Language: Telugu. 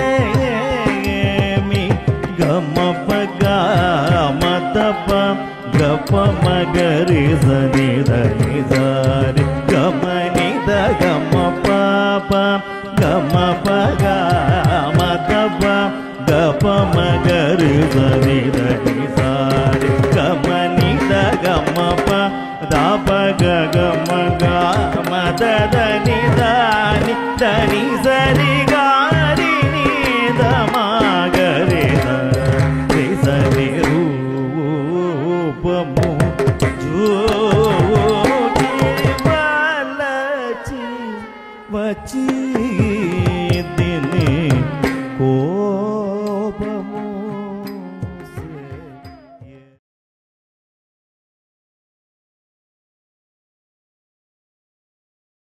ఇదేమి గమ పగ మదప గప మగరి సని దని సారి గమ నిద గమ పాప గమ పగ మదప గప మగరి సని దని సారి గమ నిద గమ ప దాప గమ గ మద దని దాని దని సరి గారి నిద మగరి సని రూపము జోగి వలచి వచ్చి